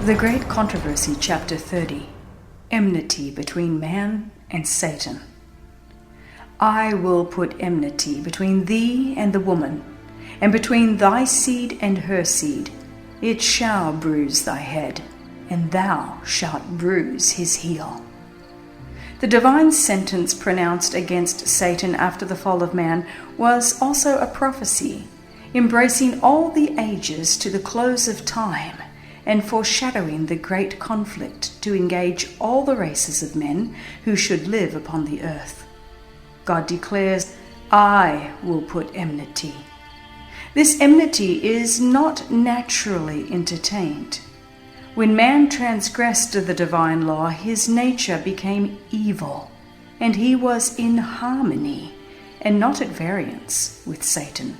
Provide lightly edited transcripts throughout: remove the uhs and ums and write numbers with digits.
The Great Controversy, Chapter 30. Enmity between man and Satan. I will put enmity between thee and the woman, and between thy seed and her seed. It shall bruise thy head, and thou shalt bruise his heel. The divine sentence pronounced against Satan after the fall of man was also a prophecy, embracing all the ages to the close of time, and foreshadowing the great conflict to engage all the races of men who should live upon the earth. God declares, I will put enmity. This enmity is not naturally entertained. When man transgressed the divine law, his nature became evil, and he was in harmony and not at variance with Satan.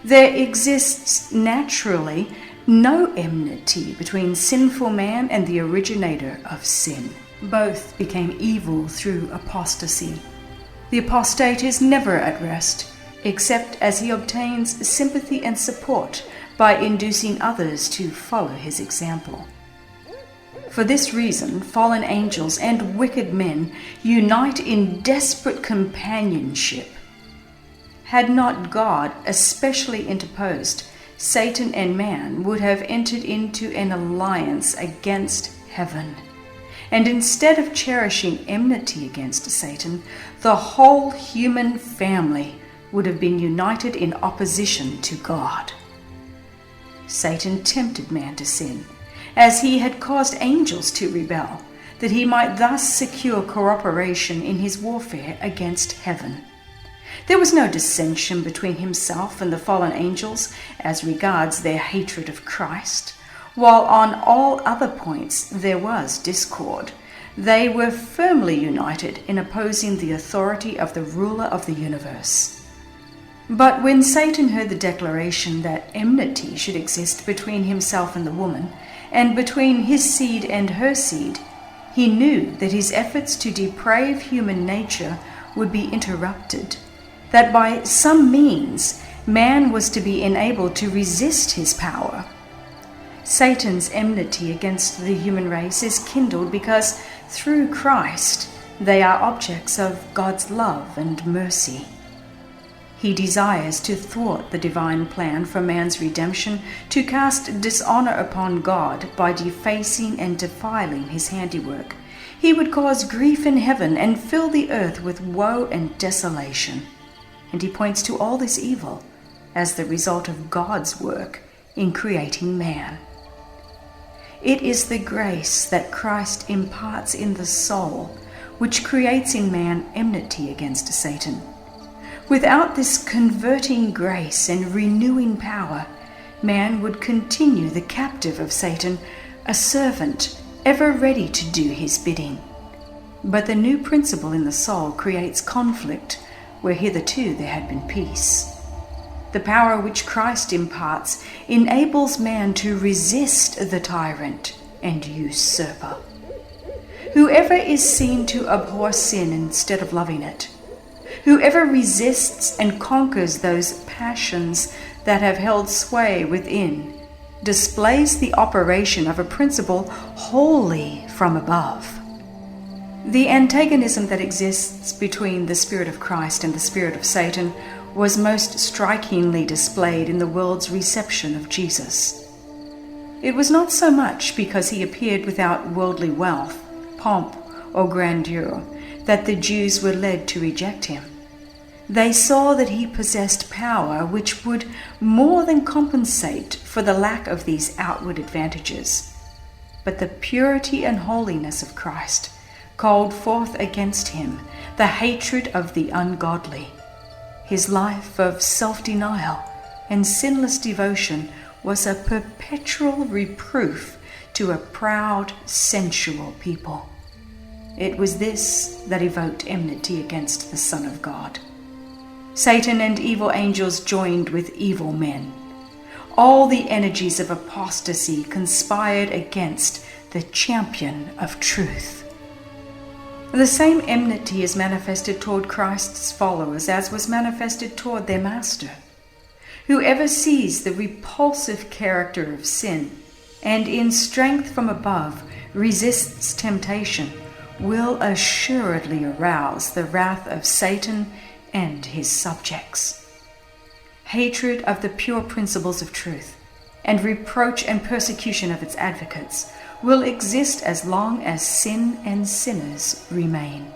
There exists naturally no enmity between sinful man and the originator of sin. Both became evil through apostasy. The apostate is never at rest, except as he obtains sympathy and support by inducing others to follow his example. For this reason, fallen angels and wicked men unite in desperate companionship. Had not God especially interposed, Satan and man would have entered into an alliance against heaven. And instead of cherishing enmity against Satan, the whole human family would have been united in opposition to God. Satan tempted man to sin, as he had caused angels to rebel, that he might thus secure cooperation in his warfare against heaven. There was no dissension between himself and the fallen angels as regards their hatred of Christ, while on all other points there was discord. They were firmly united in opposing the authority of the ruler of the universe. But when Satan heard the declaration that enmity should exist between himself and the woman, and between his seed and her seed, he knew that his efforts to deprave human nature would be interrupted, that by some means man was to be enabled to resist his power. Satan's enmity against the human race is kindled because through Christ they are objects of God's love and mercy. He desires to thwart the divine plan for man's redemption, to cast dishonor upon God by defacing and defiling his handiwork. He would cause grief in heaven and fill the earth with woe and desolation. And he points to all this evil as the result of God's work in creating man. It is the grace that Christ imparts in the soul which creates in man enmity against Satan. Without this converting grace and renewing power, man would continue the captive of Satan, a servant ever ready to do his bidding. But the new principle in the soul creates conflict where hitherto there had been peace. The power which Christ imparts enables man to resist the tyrant and usurper. Whoever is seen to abhor sin instead of loving it, whoever resists and conquers those passions that have held sway within, displays the operation of a principle wholly from above. The antagonism that exists between the Spirit of Christ and the spirit of Satan was most strikingly displayed in the world's reception of Jesus. It was not so much because he appeared without worldly wealth, pomp, or grandeur that the Jews were led to reject him. They saw that he possessed power which would more than compensate for the lack of these outward advantages. But the purity and holiness of Christ called forth against him the hatred of the ungodly. His life of self-denial and sinless devotion was a perpetual reproof to a proud, sensual people. It was this that evoked enmity against the Son of God. Satan and evil angels joined with evil men. All the energies of apostasy conspired against the champion of truth. The same enmity is manifested toward Christ's followers as was manifested toward their master. Whoever sees the repulsive character of sin and in strength from above resists temptation, will assuredly arouse the wrath of Satan and his subjects. Hatred of the pure principles of truth and reproach and persecution of its advocates will exist as long as sin and sinners remain.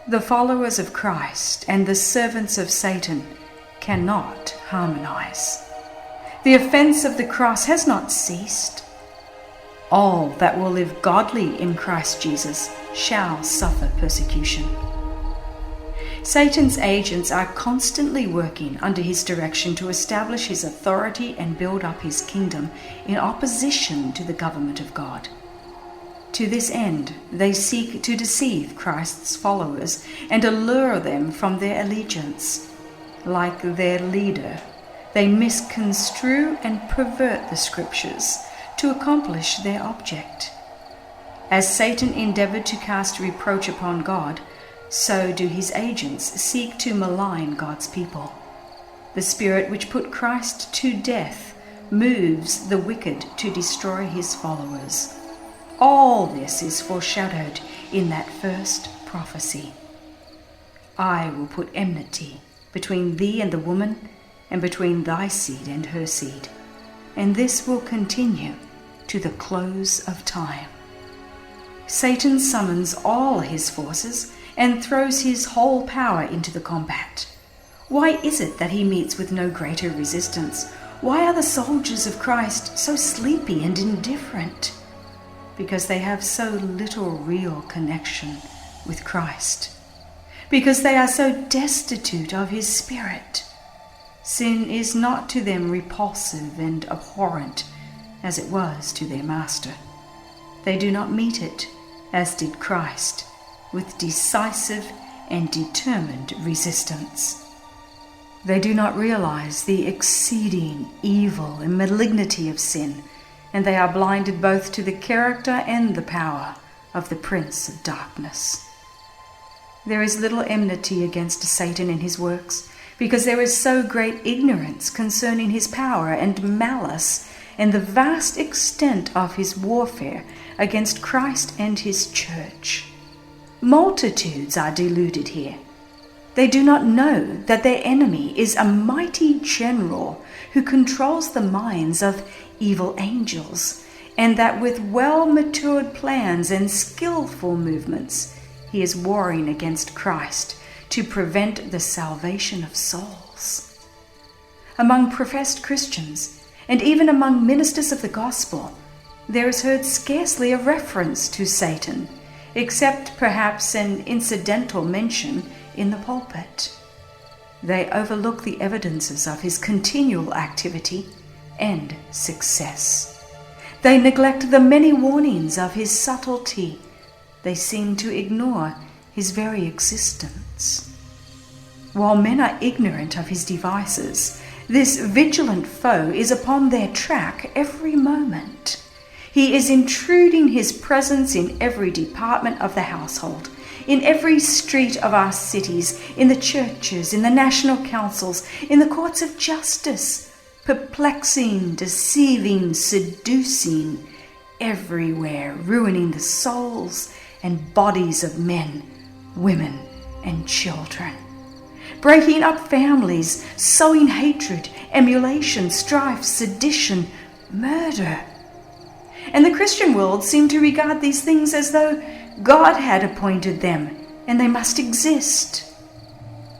The followers of Christ and the servants of Satan cannot harmonize. The offense of the cross has not ceased. All that will live godly in Christ Jesus shall suffer persecution. Satan's agents are constantly working under his direction to establish his authority and build up his kingdom in opposition to the government of God. To this end, they seek to deceive Christ's followers and allure them from their allegiance. Like their leader, they misconstrue and pervert the scriptures to accomplish their object. As Satan endeavored to cast reproach upon God, so do his agents seek to malign God's people. The spirit which put Christ to death moves the wicked to destroy his followers. All this is foreshadowed in that first prophecy. I will put enmity between thee and the woman, and between thy seed and her seed, and this will continue to the close of time. Satan summons all his forces and throws his whole power into the combat. Why is it that he meets with no greater resistance? Why are the soldiers of Christ so sleepy and indifferent? Because they have so little real connection with Christ. Because they are so destitute of his Spirit. Sin is not to them repulsive and abhorrent as it was to their Master. They do not meet it, as did Christ, with decisive and determined resistance. They do not realize the exceeding evil and malignity of sin, and they are blinded both to the character and the power of the Prince of Darkness. There is little enmity against Satan in his works, because there is so great ignorance concerning his power and malice, and the vast extent of his warfare against Christ and his church. Multitudes are deluded here. They do not know that their enemy is a mighty general who controls the minds of evil angels, and that with well-matured plans and skillful movements, he is warring against Christ to prevent the salvation of souls. Among professed Christians, and even among ministers of the gospel, there is heard scarcely a reference to Satan, except perhaps an incidental mention in the pulpit. They overlook the evidences of his continual activity and success. They neglect the many warnings of his subtlety. They seem to ignore his very existence. While men are ignorant of his devices, this vigilant foe is upon their track every moment. He is intruding his presence in every department of the household, in every street of our cities, in the churches, in the national councils, in the courts of justice, perplexing, deceiving, seducing, everywhere, ruining the souls and bodies of men, women, and children, breaking up families, sowing hatred, emulation, strife, sedition, murder. And the Christian world seem to regard these things as though God had appointed them and they must exist.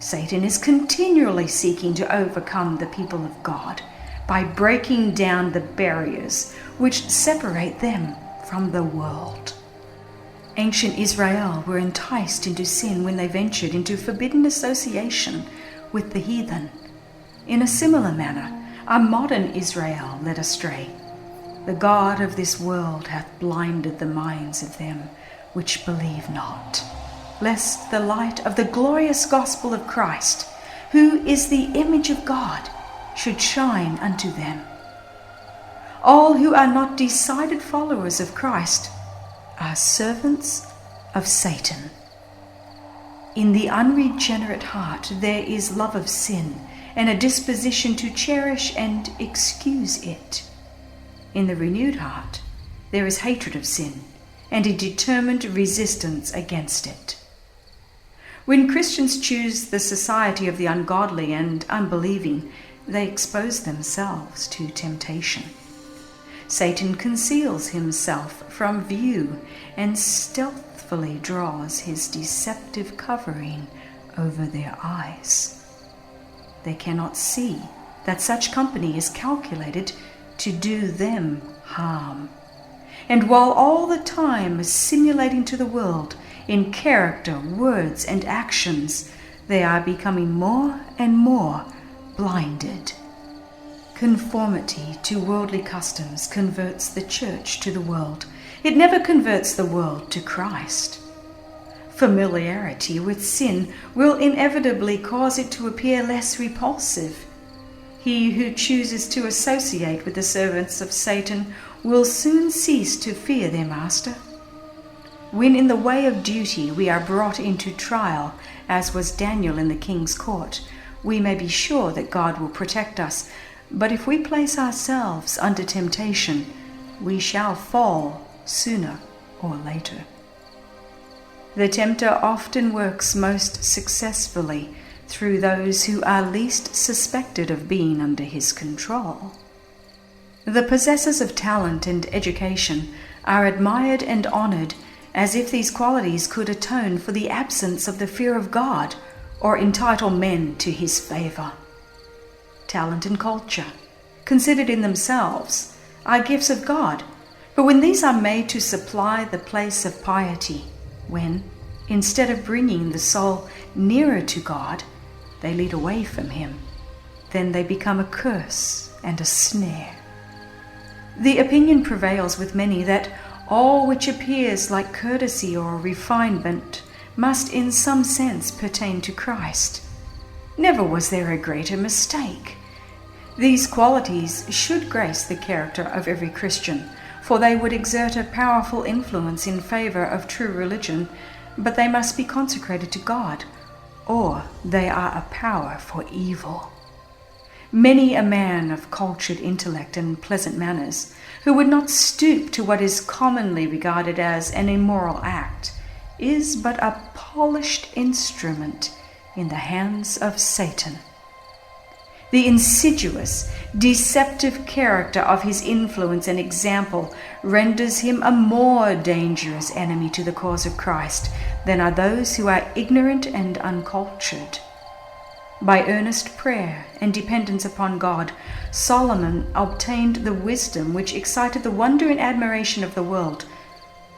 Satan is continually seeking to overcome the people of God by breaking down the barriers which separate them from the world. Ancient Israel were enticed into sin when they ventured into forbidden association with the heathen. In a similar manner, our modern Israel led astray. The God of this world hath blinded the minds of them which believe not, lest the light of the glorious gospel of Christ, who is the image of God, should shine unto them. All who are not decided followers of Christ are servants of Satan. In the unregenerate heart there is love of sin and a disposition to cherish and excuse it. In the renewed heart, there is hatred of sin and a determined resistance against it. When Christians choose the society of the ungodly and unbelieving, they expose themselves to temptation. Satan conceals himself from view and stealthily draws his deceptive covering over their eyes. They cannot see that such company is calculated to do them harm. And while all the time assimilating to the world in character, words, and actions, they are becoming more and more blinded. Conformity to worldly customs converts the church to the world. It never converts the world to Christ. Familiarity with sin will inevitably cause it to appear less repulsive. He who chooses to associate with the servants of Satan will soon cease to fear their master. When in the way of duty we are brought into trial, as was Daniel in the king's court, we may be sure that God will protect us. But if we place ourselves under temptation, we shall fall sooner or later. The tempter often works most successfully through those who are least suspected of being under his control. The possessors of talent and education are admired and honored as if these qualities could atone for the absence of the fear of God or entitle men to his favor. Talent and culture, considered in themselves, are gifts of God, but when these are made to supply the place of piety, when, instead of bringing the soul nearer to God, they lead away from him, then they become a curse and a snare. The opinion prevails with many that all which appears like courtesy or refinement must in some sense pertain to Christ. Never was there a greater mistake. These qualities should grace the character of every Christian, for they would exert a powerful influence in favor of true religion, but they must be consecrated to God, or they are a power for evil. Many a man of cultured intellect and pleasant manners, who would not stoop to what is commonly regarded as an immoral act, is but a polished instrument in the hands of Satan. The insidious, deceptive character of his influence and example renders him a more dangerous enemy to the cause of Christ than are those who are ignorant and uncultured. By earnest prayer and dependence upon God, Solomon obtained the wisdom which excited the wonder and admiration of the world.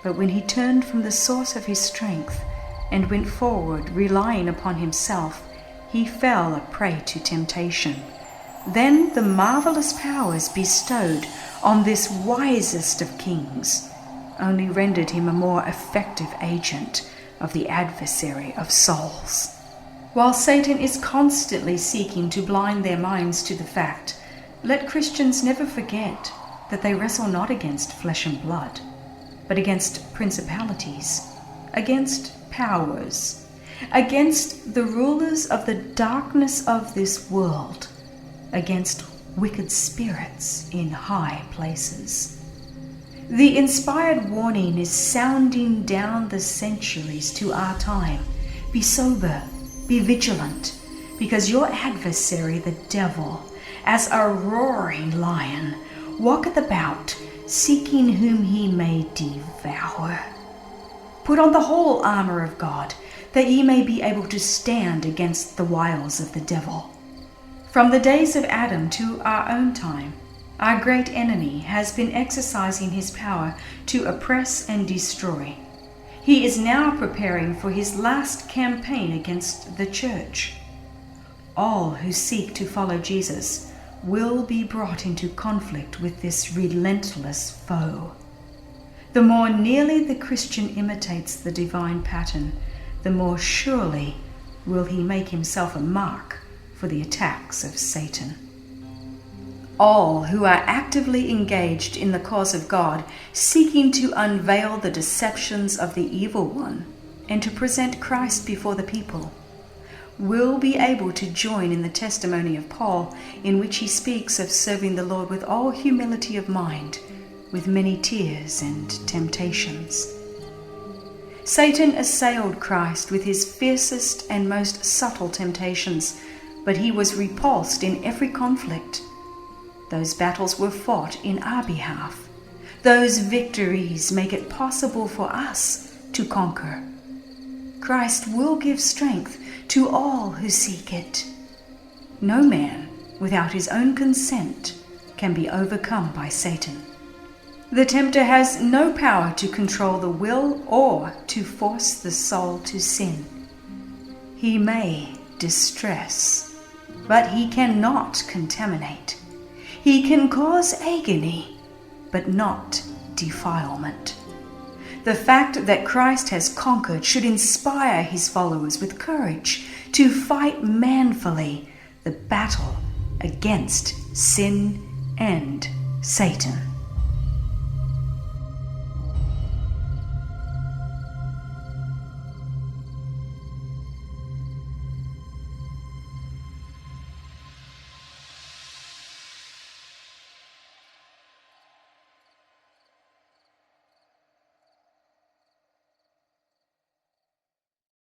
But when he turned from the source of his strength and went forward relying upon himself, he fell a prey to temptation. Then the marvelous powers bestowed on this wisest of kings only rendered him a more effective agent of the adversary of souls. While Satan is constantly seeking to blind their minds to the fact, let Christians never forget that they wrestle not against flesh and blood, but against principalities, against powers, against the rulers of the darkness of this world, against wicked spirits in high places. The inspired warning is sounding down the centuries to our time. Be sober, be vigilant, because your adversary, the devil, as a roaring lion, walketh about, seeking whom he may devour. Put on the whole armor of God, that ye may be able to stand against the wiles of the devil. From the days of Adam to our own time, our great enemy has been exercising his power to oppress and destroy. He is now preparing for his last campaign against the church. All who seek to follow Jesus will be brought into conflict with this relentless foe. The more nearly the Christian imitates the divine pattern, the more surely will he make himself a mark for the attacks of Satan. All who are actively engaged in the cause of God, seeking to unveil the deceptions of the evil one and to present Christ before the people, will be able to join in the testimony of Paul, in which he speaks of serving the Lord with all humility of mind, with many tears and temptations. Satan assailed Christ with his fiercest and most subtle temptations, but he was repulsed in every conflict. Those battles were fought in our behalf. Those victories make it possible for us to conquer. Christ will give strength to all who seek it. No man, without his own consent, can be overcome by Satan. The tempter has no power to control the will or to force the soul to sin. He may distress, but he cannot contaminate. He can cause agony, but not defilement. The fact that Christ has conquered should inspire his followers with courage to fight manfully the battle against sin and Satan.